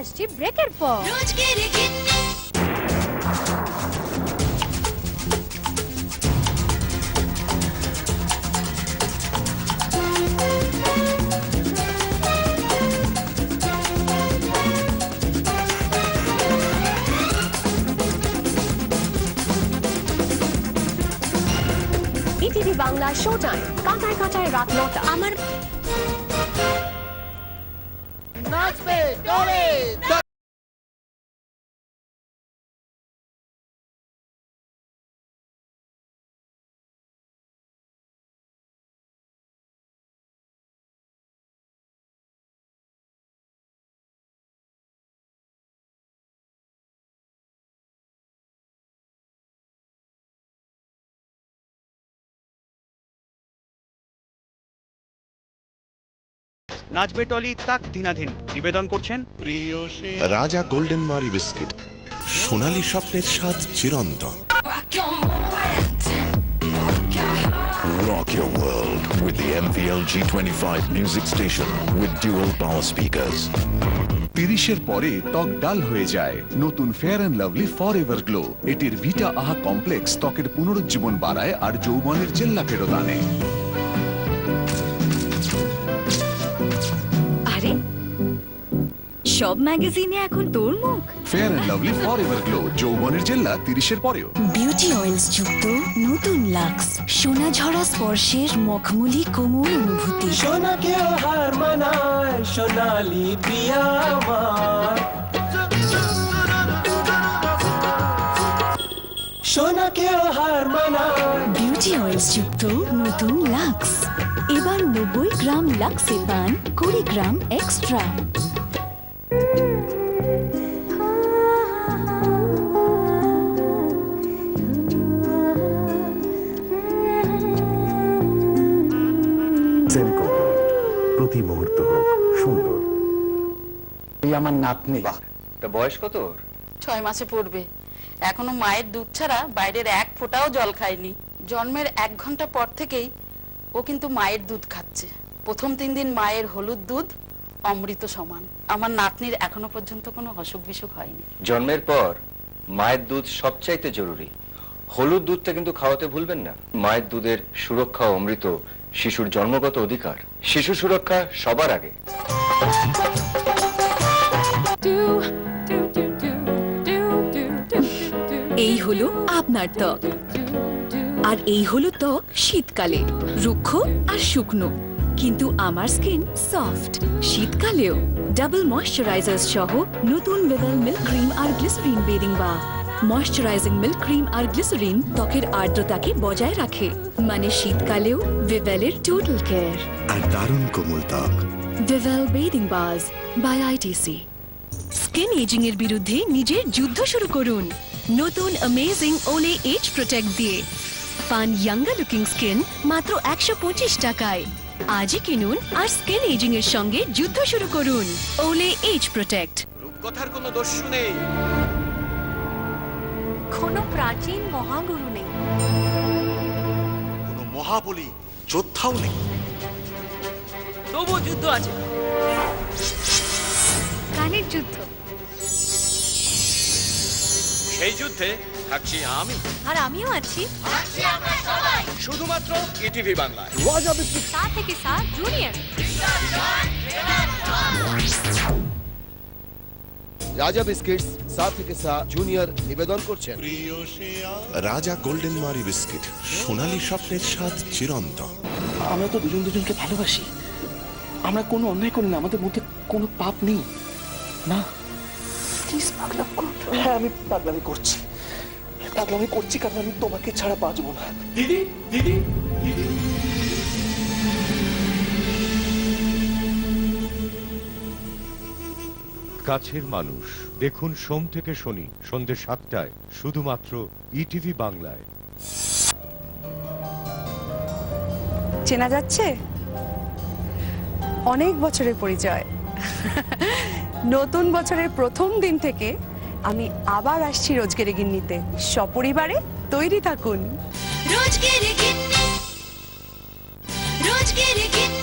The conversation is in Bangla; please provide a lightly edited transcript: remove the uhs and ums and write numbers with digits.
আসছি ব্রেকের পর। ইটিভি বাংলা শো টাইম, কাঁটায় কাঁটায় রাত ৯টা। আমার নাচবে ডলে নাচবে টলি তাক ধীনাধীন নিবেদন করছেন রাজা গোল্ডেন মারি বিস্কিট, সোনালী স্বপ্নের স্বাদ চিরন্তন। Rock your world with the MVL G25 music station with dual power speakers. 30-এর পরে ত্বক ডাল হয়ে যায়, নতুন fair and lovely forever glow. এটির ভিটা আহা কমপ্লেক্স ত্বকের পুনরুজ্জীবন বাড়ায় আর যৌবনের চেল্লা ফেরত আনে। আরে সব ম্যাগাজিনে এখন তোর মুখ। Fair and lovely forever glow, যৌবনের চেল্লা 30-এর পরেও। বিউটি অয়েলস যুক্ত নতুন লাক্স, সোনা ঝরা স্পর্শের মখমলি কোমল অনুভূতি। সোনাকেও হার মানায় সোনালি প্রিয়া আমার, সোনাকেও হার মানায়। বিউটি অয়েলস যুক্ত নতুন লাক্স, এবার 90 গ্রাম লাক্সে পান 20 গ্রাম এক্সট্রা। প্রতি মুহূর্ত হোক সুন্দর। এই আমার নাতনি। তা বয়স কত ওর? 6 মাসে পড়বে। এখনো মায়ের দুধ ছাড়া বাইরের এক ফোঁটাও জল খায়নি। জন্মের 1 ঘন্টা পর থেকেই ও কিন্তু মায়ের দুধ খাচ্ছে। প্রথম 3 দিন মায়ের হলুদ দুধ অমৃত সমান। আমার নাতনির এখনো পর্যন্ত কোনো অসুখ বিসুখ হয়নি। জন্মের পর মায়ের দুধ সবচাইতে জরুরি। হলুদ দুধটা কিন্তু খাওয়াতে ভুলবেন না। মায়ের দুধের সুরক্ষা ও অমৃত শিশুর জন্মগত অধিকার। শিশু সুরক্ষা সবার আগে। এই হলো আপনার ত্বক, আর এই হলো ত্বক শীতকালে রুক্ষ আর শুকনো, কিন্তু আমার স্কিন সফট শীতকালেও। ডাবল ময়শ্চারাইজার সহ নতুন ভিভেল মিল্ক ক্রিম আর glycerine bathing bath. Moisturising milk cream আর গ্লিসারিন ত্বকের আর্দ্রতাকে বজায় রাখে, মানে শীতকালেও ভিভেলের টোটাল কেয়ার। আর দারুণ কোমল ত্বক। ভিভেল বেদিং বাজ বাই আইটিসি। স্কিন এজিং এর বিরুদ্ধে নিজের যুদ্ধ শুরু করুন নতুন অ্যামেজিং ওলে এজ প্রোটেক্ট দিয়ে। পান ইয়াঙ্গার লুকিং স্কিন মাত্র 125 টাকায়। আজই কিনুন আর স্কিন এজিং এর সঙ্গে যুদ্ধ শুরু করুন। ওলে এজ প্রোটেক্ট। রূপকথার কোনো দস্যু নেই, কোনো প্রাচীন মহাগুরু নেই, কোনো মহাবলী যোদ্ধাও নেই, তবু যুদ্ধ আছে। কানের যুদ্ধ। সেই যুদ্ধে থাকছি আমি, আর আমিও আছি শুধুমাত্র ইটিভি বাংলায়। রাজা বিস্কিট 7 থেকে 7 জুনিয়র। রাজা বিস্কিটস 7 থেকে 7 জুনিয়র নিবেদন করছেন রাজা গোল্ডেন মারি বিস্কিট, সোনালী স্বপ্নের স্বাদ চিরন্তন। আমরা তো দুজন দুজনকে ভালোবাসি, আমরা কোনো অন্যায় করি না, আমাদের মধ্যে কোনো পাপ নেই না। প্লিজ পাগলামি করো। হ্যাঁ আমি পাগলামি করছি, কারণ আমি তোমাকে ছাড়া বাঁচবো না। দিদি দিদি দিদি। কাছের মানুষ দেখুন সোম থেকে শনি সন্ধ্যে 7টায় শুধুমাত্র ইটিভি বাংলায়। চেনা যাচ্ছে? অনেক বছরের পরিচয়। নতুন বছরের প্রথম দিন থেকে আমি আবার আসছি রোজগেরে গিন্নিতে। সপরিবারে তৈরি থাকুন। রোজগেরে গিন্নি, রোজগেরে গিন্নি।